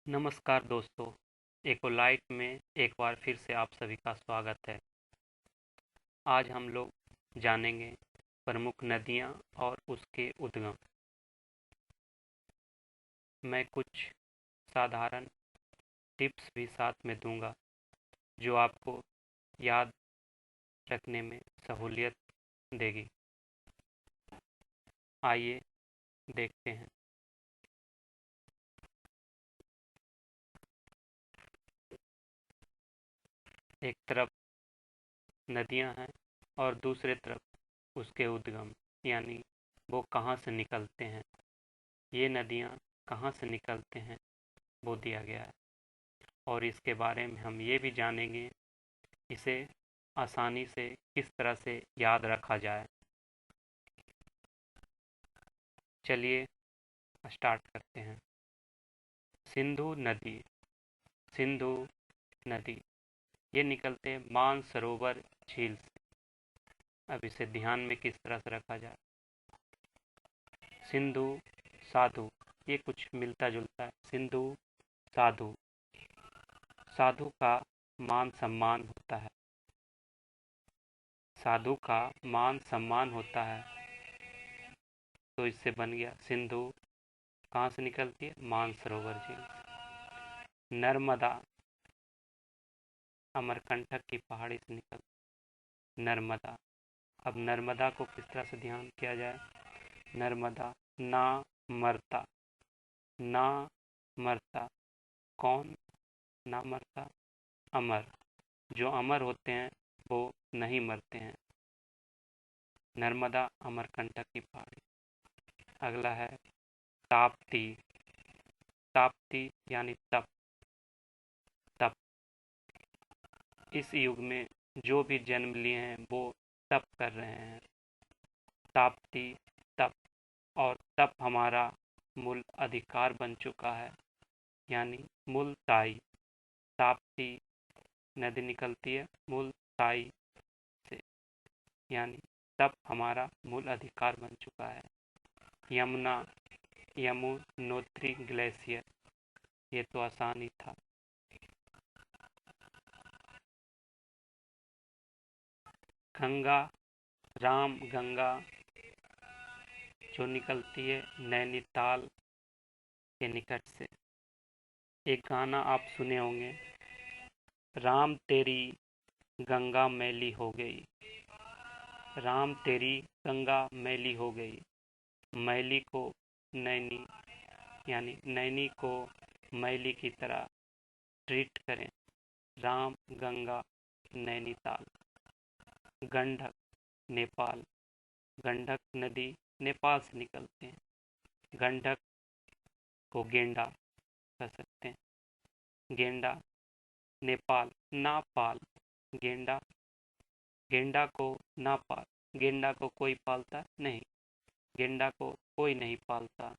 नमस्कार दोस्तों, इकोलाइट में एक बार फिर से आप सभी का स्वागत है। आज हम लोग जानेंगे प्रमुख नदियाँ और उसके उद्गम। मैं कुछ साधारण टिप्स भी साथ में दूंगा जो आपको याद रखने में सहूलियत देगी। आइए देखते हैं। एक तरफ नदियाँ हैं और दूसरे तरफ उसके उद्गम, यानी वो कहाँ से निकलते हैं। ये नदियाँ कहाँ से निकलते हैं वो दिया गया है और इसके बारे में हम ये भी जानेंगे इसे आसानी से किस तरह से याद रखा जाए। चलिए स्टार्ट करते हैं। सिंधु नदी। सिंधु नदी ये निकलते हैं मानसरोवर झील से। अब इसे ध्यान में किस तरह से रखा जाए। सिंधु साधु ये कुछ मिलता जुलता है। सिंधु साधु, साधु का मान सम्मान होता है। साधु का मान सम्मान होता है, तो इससे बन गया सिंधु। कहाँ से निकलती है? मानसरोवर झील से। नर्मदा, अमरकंटक की पहाड़ी से निकल। नर्मदा, अब नर्मदा को किस तरह से ध्यान किया जाए। नर्मदा ना मरता, ना मरता, कौन ना मरता? अमर, जो अमर होते हैं वो नहीं मरते हैं। नर्मदा अमरकंटक की पहाड़ी। अगला है ताप्ती। ताप्ती यानी तप। तप, इस युग में जो भी जन्म लिए हैं वो तप कर रहे हैं। ताप्ती तप, और तप हमारा मूल अधिकार बन चुका है, यानी मुलताई। ताप्ती नदी निकलती है मुलताई से, यानी तप हमारा मूल अधिकार बन चुका है। यमुना, यमुनोत्री ग्लेशियर, ये तो आसान ही था। गंगा, राम गंगा जो निकलती है नैनीताल के निकट से। एक गाना आप सुने होंगे, राम तेरी गंगा मैली हो गई। राम तेरी गंगा मैली हो गई। मैली को नैनी, यानी नैनी को मैली की तरह ट्रीट करें। राम गंगा नैनीताल। गंडक, नेपाल। गंडक नदी नेपाल से निकलते हैं। गंडक को गेंडा कह सकते हैं। गेंडा नेपाल। नापाल, गेंडा। गेंडा को नापाल, गेंडा को कोई पालता नहीं। गेंडा को कोई नहीं पालता,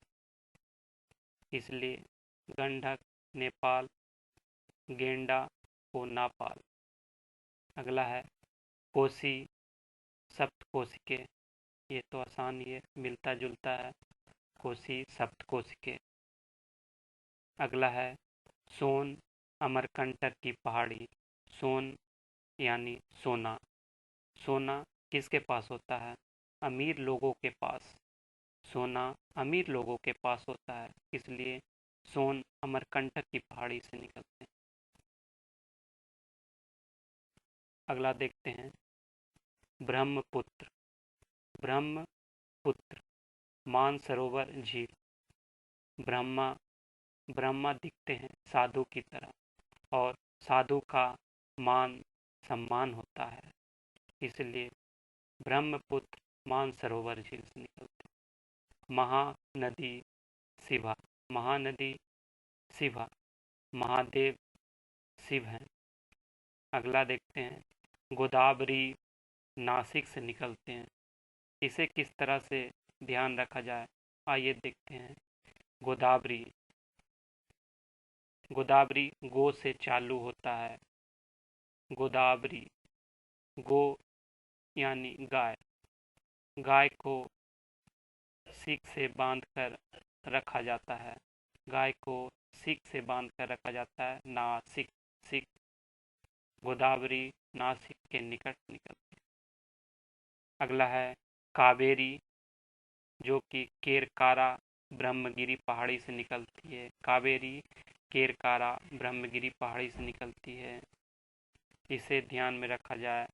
इसलिए गंडक नेपाल, गेंडा को नापाल। अगला है कोसी, सप्तकोशिके। ये तो आसान ही है, मिलता जुलता है। कोसी सप्तकोशिके। अगला है सोन, अमरकंटक की पहाड़ी। सोन यानी सोना। सोना किसके पास होता है? अमीर लोगों के पास। सोना अमीर लोगों के पास होता है, इसलिए सोन अमरकंटक की पहाड़ी से निकलते हैं। अगला देखते हैं ब्रह्मपुत्र। ब्रह्मपुत्र मानसरोवर झील। ब्रह्मा, ब्रह्मा दिखते हैं साधु की तरह, और साधु का मान सम्मान होता है, इसलिए ब्रह्मपुत्र मानसरोवर झील से निकलते हैं। महानदी शिवा। महानदी शिवा, महादेव शिव हैं। अगला देखते हैं गोदावरी, नासिक से निकलते हैं। इसे किस तरह से ध्यान रखा जाए, आइए देखते हैं। गोदावरी, गोदावरी गो से चालू होता है। गोदावरी, गो यानी गाय। गाय को सीक से बांधकर रखा जाता है, गाय को सीक से बांध कर रखा जाता है। नासिक, सिक। गोदावरी नासिक के निकट निकलती है। अगला है कावेरी, जो कि केरकारा ब्रह्मगिरी पहाड़ी से निकलती है। कावेरी केरकारा ब्रह्मगिरी पहाड़ी से निकलती है। इसे ध्यान में रखा जाए।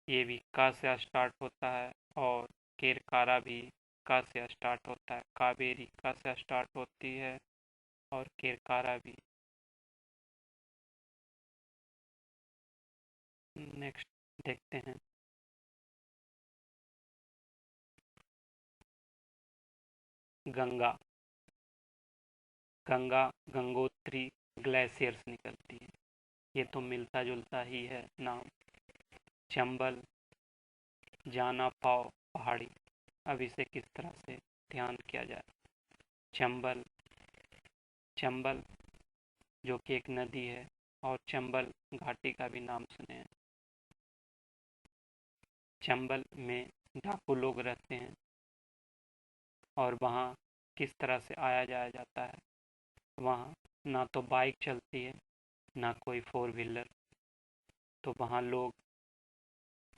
ये भी का से स्टार्ट होता है और केरकारा भी का से स्टार्ट होता है। कावेरी का से स्टार्ट होती है और केरकारा भी। नेक्स्ट देखते हैं। गंगा, गंगा गंगोत्री ग्लेशियर से निकलती है। ये तो मिलता जुलता ही है नाम। चंबल जाना पाओ पहाड़ी। अब इसे किस तरह से ध्यान किया जाए। चंबल, चंबल जो कि एक नदी है और चंबल घाटी का भी नाम सुने हैं। चंबल में डाकू लोग रहते हैं और वहाँ किस तरह से आया जाया जाता है। वहाँ ना तो बाइक चलती है ना कोई फोर व्हीलर, तो वहाँ लोग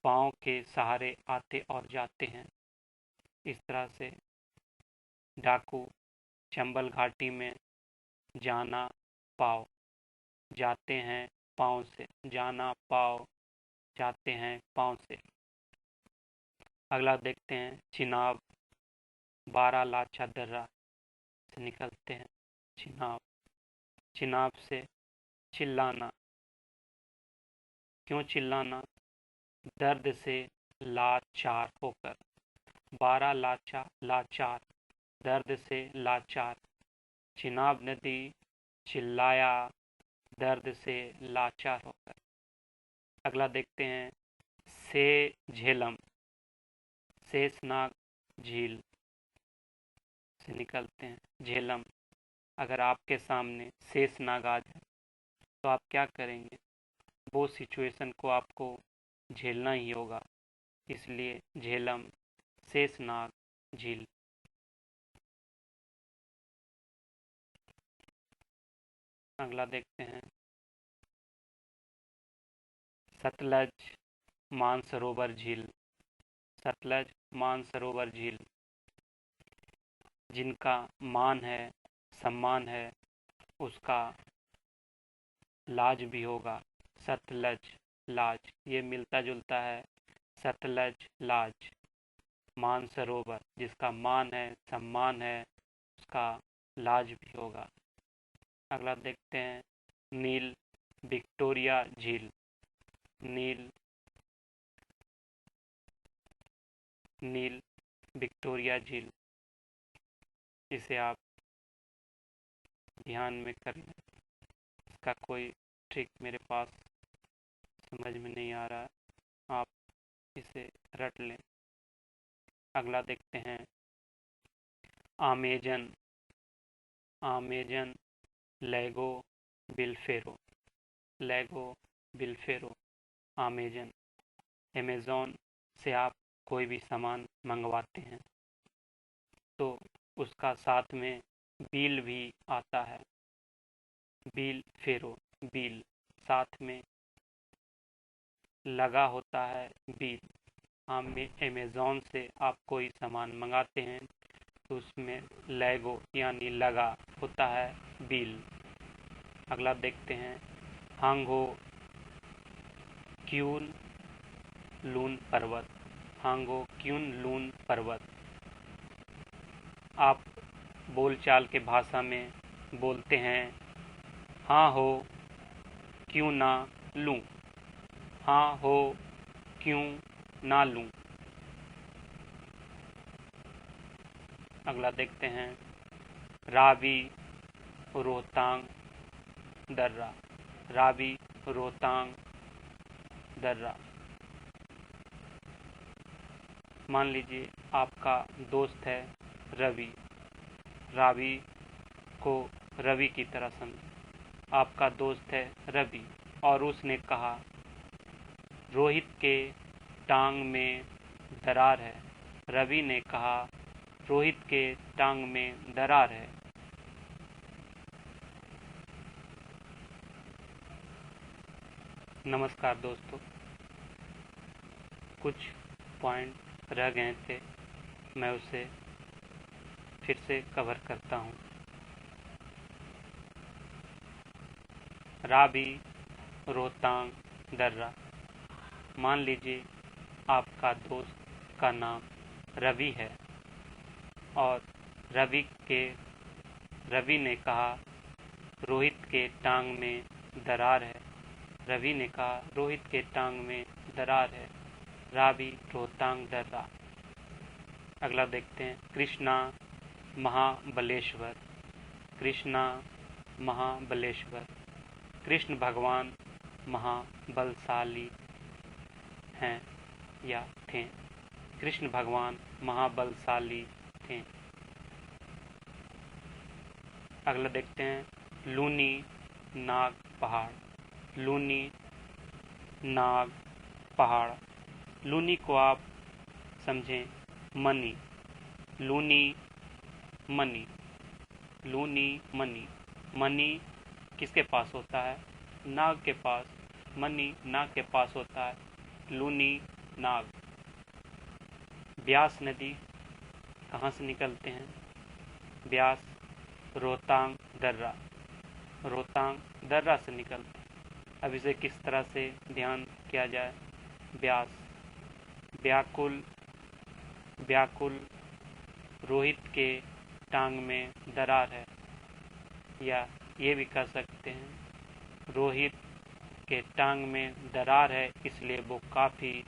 पाँव के सहारे आते और जाते हैं। इस तरह से डाकू चंबल घाटी में जाना पाओ, जाते हैं पाँव से। जाना पाओ, जाते हैं पाँव से। अगला देखते हैं चिनाब, बारालाचा दर्रा से निकलते हैं। चिनाब, चिनाब से चिल्लाना। क्यों चिल्लाना? दर्द से लाचार होकर। बारालाचा लाचार, दर्द से लाचार। चिनाब नदी चिल्लाया दर्द से लाचार होकर। अगला देखते हैं से झेलम, शेषनाग झील से निकलते हैं। झेलम, अगर आपके सामने शेषनाग आ जाए तो आप क्या करेंगे? वो सिचुएशन को आपको झेलना ही होगा, इसलिए झेलम शेषनाग झील। अगला देखते हैं सतलज मानसरोवर झील। सतलज मानसरोवर झील, जिनका मान है, सम्मान है, उसका लाज भी होगा। सतलज लाज, ये मिलता जुलता है। सतलज लाज। मानसरोवर, जिसका मान है, सम्मान है, उसका लाज भी होगा। अगला देखते हैं नील विक्टोरिया झील। नील, नील विक्टोरिया झील, इसे आप ध्यान में कर लें। इसका कोई ट्रिक मेरे पास समझ में नहीं आ रहा है, आप इसे रट लें। अगला देखते हैं अमेजन। अमेजन लेगो बिलफेरो। लेगो बिलफेरो अमेजन। अमेज़न से आप कोई भी सामान मंगवाते हैं तो उसका साथ में बिल भी आता है। बिल फेरो, बिल साथ में लगा होता है बिल। अमेज़न से आप कोई सामान मंगाते हैं तो उसमें लेगो यानी लगा होता है बिल। अगला देखते हैं हांगो क्यून लून पर्वत। हांगो क्यून लून पर्वत, आप बोलचाल के भाषा में बोलते हैं हाँ हो क्यों ना लूँ। हाँ हो क्यों ना लूँ। अगला देखते हैं रावी रोहतांग दर्रा। रावी रोहतांग दर्रा, मान लीजिए आपका दोस्त है रवि। रावी को रवि की तरह समझे। आपका दोस्त है रवि और उसने कहा रोहित के टांग में दरार है। रवि ने कहा रोहित के टांग में दरार है। नमस्कार दोस्तों, कुछ पॉइंट रह गए थे, मैं उसे फिर से कवर करता हूँ। रावी, रोहतांग दर्रा। मान लीजिए आपका दोस्त का नाम रवि है और रवि ने कहा रोहित के टांग में दरार है। रवि ने कहा रोहित के टांग में दरार है। रावी, रोहतांग दर्रा। अगला देखते हैं, कृष्णा महाबलेश्वर। कृष्णा महाबलेश्वर। कृष्ण भगवान महाबलशाली हैं या थे। कृष्ण भगवान महाबलशाली थे। अगला देखते हैं, लूनी नाग पहाड़। लूनी नाग पहाड़। लूनी को आप समझें मनी। लूनी मनी। लूनी मनी। मनी किसके पास होता है? नाग के पास। मनी नाग के पास होता है। लूनी नाग। ब्यास नदी कहाँ से निकलते हैं? ब्यास रोहतांग दर्रा। रोहतांग दर्रा से निकलते हैं। अब इसे किस तरह से ध्यान किया जाए? ब्यास, व्याकुल, व्याकुल, रोहित के टांग में दरार है, या ये भी कह सकते हैं रोहित के टांग में दरार है इसलिए वो काफ़ी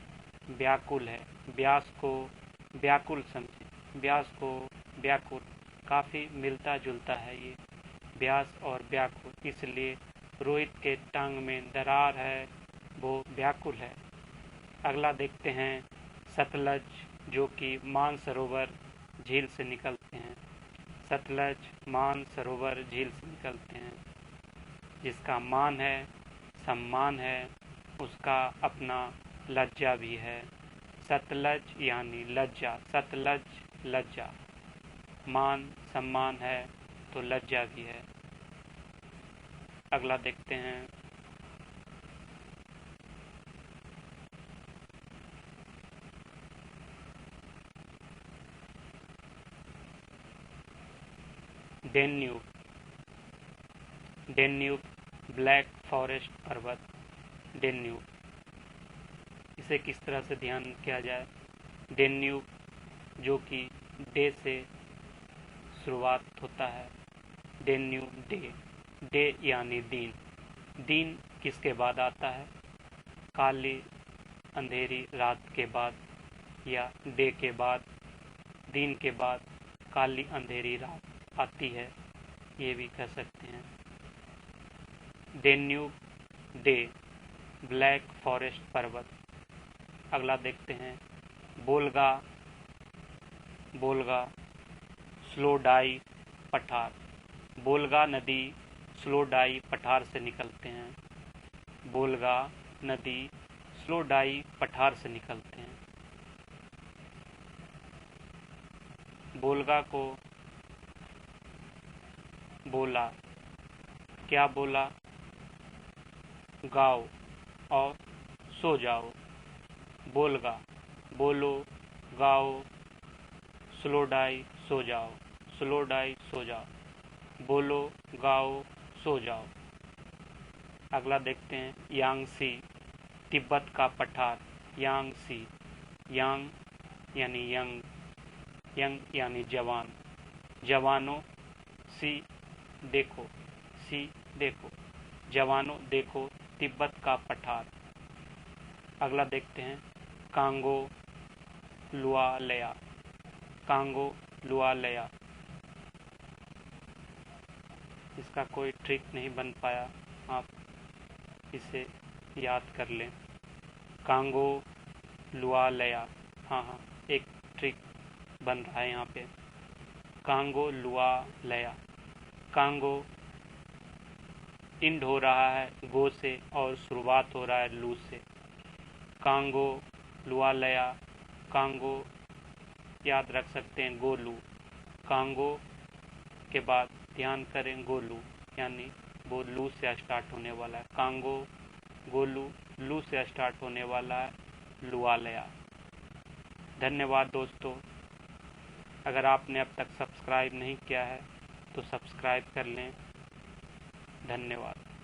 व्याकुल है। व्यास को व्याकुल समझें। व्यास को व्याकुल, काफ़ी मिलता जुलता है ये, व्यास और व्याकुल, इसलिए रोहित के टांग में दरार है, वो व्याकुल है। अगला देखते हैं, सतलज, जो कि मानसरोवर झील से निकलते हैं। सतलज मानसरोवर झील से निकलते हैं। जिसका मान है, सम्मान है, उसका अपना लज्जा भी है। सतलज यानी लज्जा। सतलज लज्जा। मान सम्मान है तो लज्जा भी है। अगला देखते हैं, डेन्यूब। डेन्यूब ब्लैक फॉरेस्ट पर्वत। डेन्यूब, इसे किस तरह से ध्यान किया जाए? डेन्यूब, जो कि डे से शुरुआत होता है। Danube day. डे यानी दिन। दिन किसके बाद आता है? काली अंधेरी रात के बाद, या डे के बाद, दिन के बाद काली अंधेरी रात आती है, ये भी कह सकते हैं। डेन्यूब डे, ब्लैक फॉरेस्ट पर्वत। अगला देखते हैं, बोलगा। बोलगा स्लोडाई पठार। बोलगा नदी स्लोडाई पठार से निकलते हैं। बोलगा नदी स्लोडाई पठार से निकलते हैं। बोलगा को बोला, क्या बोला? गाओ और सो जाओ। बोलगा, बोलो, गाओ, स्लोडाई सो जाओ। स्लोडाई सो जाओ। बोलो, गाओ, सो जाओ। अगला देखते हैं, यांगसी, तिब्बत का पठार। यांगसी। यांग यानी यंग। यंग यानी जवान। जवानों, सी देखो। सी देखो। जवानों देखो तिब्बत का पठार। अगला देखते हैं, कांगो लुआलया। कांगो लुआलया। इसका कोई ट्रिक नहीं बन पाया, आप इसे याद कर लें। कांगो लुआलया। हाँ हाँ, एक ट्रिक बन रहा है यहाँ पे। कांगो लुआलया। कांगो इंड हो रहा है गो से और शुरुआत हो रहा है लू से। कांगो लुआलया। कांगो याद रख सकते हैं, गोलू। कांगो के बाद ध्यान करें गोलू, यानी वो लू से स्टार्ट होने वाला है। कांगो गोलू, लू से स्टार्ट होने वाला है, लुआलया। धन्यवाद दोस्तों। अगर आपने अब तक सब्सक्राइब नहीं किया है तो सब्सक्राइब कर लें। धन्यवाद।